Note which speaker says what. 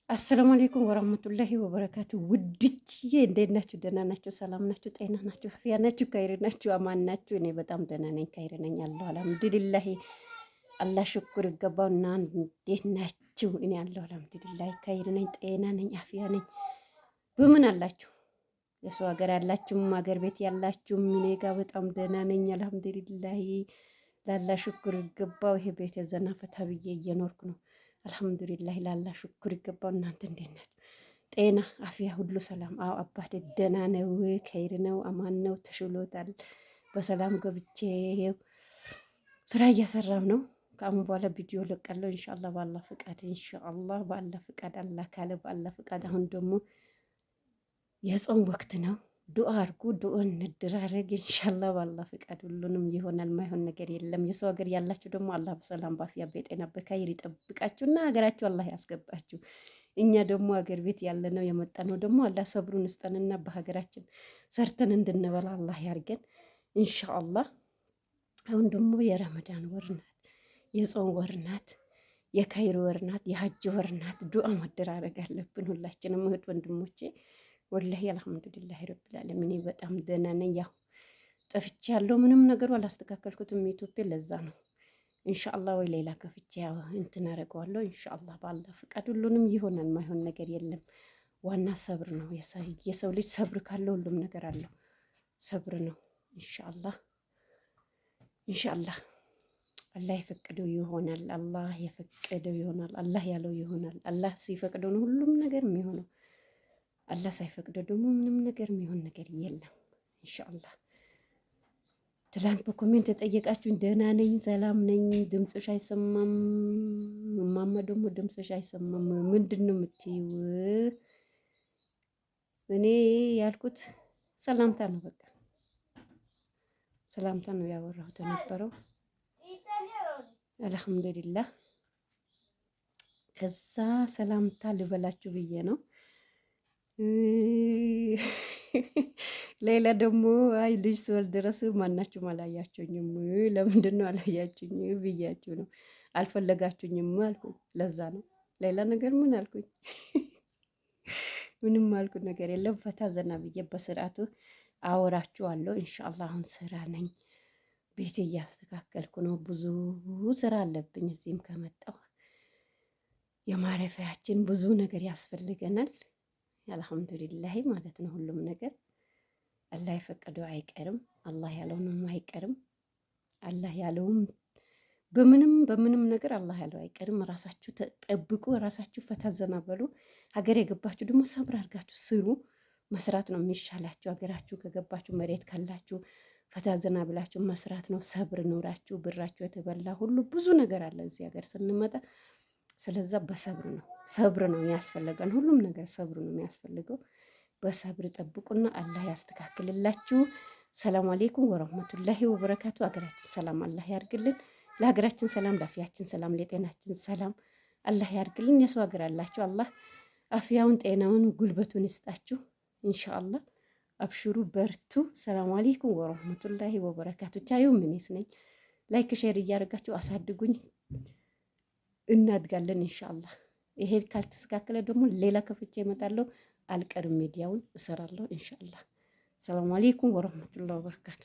Speaker 1: አሰላሙ አለይኩም ወራህመቱላሂ ወበረካቱ። ውድዬ እንዴት ናችሁ? ደህና ናችሁ? ሰላም ናችሁ? ጤና ናችሁ? አፍያ ናችሁ? ካይር ናችሁ? አማን ናችሁ? እኔ በጣም ደህና ነኝ፣ ካይር ነኝ አለሁ አልሐምዱሊላሂ። አላህ ሽኩር ይገባው እና እንዴት ናችሁ? እኔ አለሁ አልሐምዱሊላሂ ካይር ነኝ፣ ጤና ነኝ፣ አፍያ ነኝ። በምን አላችሁ? የሰው ሀገር ያላችሁም ሀገር ቤት ያላችሁም እኔ ጋር በጣም ደህና ነኝ አልሐምዱሊላሂ። ላላህ ሽኩር ይገባው። ይሄ ቤት የዘና ፈታ ብዬ እየኖርኩ ነው። አልሐምዱሊላህ ላላ ሽኩር ይገባው። እናንተ እንዴት ናችሁ? ጤና አፍያ ሁሉ ሰላም? አዎ አባቴ ደህና ነው፣ ከይር ነው፣ አማን ነው፣ ተሽሎታል። በሰላም ገብቼ ስራ እየሰራም ነው። ከአሁን በኋላ ቪዲዮ ለቃለሁ ኢንሻአላህ በአላህ ፍቃድ፣ ኢንሻአላህ በአላህ ፍቃድ፣ አላህ ካለ በአላህ ፍቃድ። አሁን ደግሞ የጾም ወቅት ነው። ዱአ አርጉ፣ ዱአ እንደራረግ ኢንሻአላህ በአላህ ፍቃድ ሁሉንም ይሆናል። ማይሆን ነገር የለም። የሰው ሀገር ያላችሁ ደግሞ አላህ በሰላም ባፊያ በጤና በካይር ይጠብቃችሁና ሀገራችሁ አላህ ያስገባችሁ። እኛ ደግሞ ሀገር ቤት ያለነው የመጣነው ደግሞ አላህ ሰብሩን ስጠንና በሀገራችን ሰርተን እንድንበላ አላህ ያርገን ኢንሻአላህ። አሁን ደግሞ የረመዳን ወር ናት፣ የጾም ወር ናት፣ የካይር ወር ናት፣ የሀጅ ወር ናት። ዱአ መደራረግ አለብን ሁላችንም እህት ወንድሞቼ። ወላሂ አልሐምዱሊላህ ረብል ዓለሚን በጣም ደህና ነኝ። ያው ጠፍቼ ያለው ምንም ነገሩ አላስተካከልኩትም ኢትዮጵያ፣ ለዛ ነው። ኢንሻአላህ ወይ ሌላ ከፍቼ ያው እንትን አደርገዋለሁ ኢንሻአላህ በአላህ ፍቃድ። ሁሉንም ይሆናል፣ ማይሆን ነገር የለም። ዋና ሰብር ነው። የሰው ልጅ ሰብር ካለው ሁሉም ነገር አለው። ሰብር ነው። ኢንሻአላህ ኢንሻአላህ አላህ የፈቀደው ይሆናል። አላህ የፈቀደው ይሆናል። አላህ ያለው ይሆናል። አላህ ሲፈቅደው ነው ሁሉም ነገር የሚሆነው። አላህ ሳይፈቅደው ደግሞ ምንም ነገር የሚሆን ነገር የለም። ኢንሻአላህ ትላንት በኮሜንት የጠየቃችሁኝ ደህና ነኝ፣ ሰላም ነኝ፣ ድምፅሽ አይሰማም፣ እማማ ደግሞ ድምፅሽ አይሰማም ምንድን ነው የምትይው? እኔ ያልኩት ሰላምታ ነው፣ በቃ ሰላምታ ነው ያወራሁት የነበረው። አልሐምዱሊላህ ከዛ ሰላምታ ልበላችሁ ብዬ ነው። ሌላ ደግሞ አይ ልጅ ስወልድ ድረስ ማናችሁም አላያችሁኝም፣ ለምንድን ነው አላያችሁኝ ብያችሁ ነው። አልፈለጋችሁኝም አልኩኝ፣ ለዛ ነው። ሌላ ነገር ምን አልኩኝ? ምንም አልኩ ነገር የለም። ፈታ ዘና ብዬ በስርዓቱ አወራችኋለሁ ኢንሻአላህ። አሁን ስራ ነኝ፣ ቤት እያስተካከልኩ ነው። ብዙ ስራ አለብኝ። እዚህም ከመጣሁ የማረፊያችን ብዙ ነገር ያስፈልገናል። አልሐምዱሊላህ ማለት ነው። ሁሉም ነገር አላህ የፈቀደው አይቀርም፣ አላህ ያለውንም አይቀርም። አላህ ያለውም በምንም ነገር አላህ ያለው አይቀርም። ራሳችሁ ተጠብቁ፣ ራሳችሁ ፈታ ዘና በሉ። ሀገር የገባችሁ ደግሞ ሰብር አድርጋችሁ ስሩ። መስራት ነው የሚሻላችሁ። ሀገራችሁ ከገባችሁ መሬት ካላችሁ ፈታ ዘና ብላችሁ መስራት ነው። ሰብር ኖራችሁ ብራችሁ የተበላ ሁሉ ብዙ ነገር አለ እዚህ ሀገር ስንመጣ። ስለዛ በሰብር ነው፣ ሰብር ነው የሚያስፈልገን። ሁሉም ነገር ሰብር ነው የሚያስፈልገው። በሰብር ጠብቁና አላህ ያስተካክልላችሁ። ሰላም አለይኩም ወረህመቱላሂ ወበረካቱ። ሀገራችን ሰላም አላህ ያርግልን። ለሀገራችን ሰላም፣ ለአፍያችን ሰላም፣ ለጤናችን ሰላም አላህ ያርግልን። የሰው ሀገር አላችሁ አላህ አፍያውን፣ ጤናውን፣ ጉልበቱን ይስጣችሁ ኢንሻአላህ። አብሽሩ፣ በርቱ። ሰላም አለይኩም ወረህመቱላሂ ወበረካቱ። ቻዩ ምንስ ነኝ። ላይክ ሼር እያደረጋችሁ አሳድጉኝ። እናድጋለን ኢንሻአላህ። ይሄ ካልተስተካከለ ደግሞ ሌላ ከፍቼ እመጣለሁ። አልቀርም፣ ሚዲያውን እሰራለሁ ኢንሻአላህ። ሰላም አለይኩም ወረህመቱላሂ ወበረካቱ።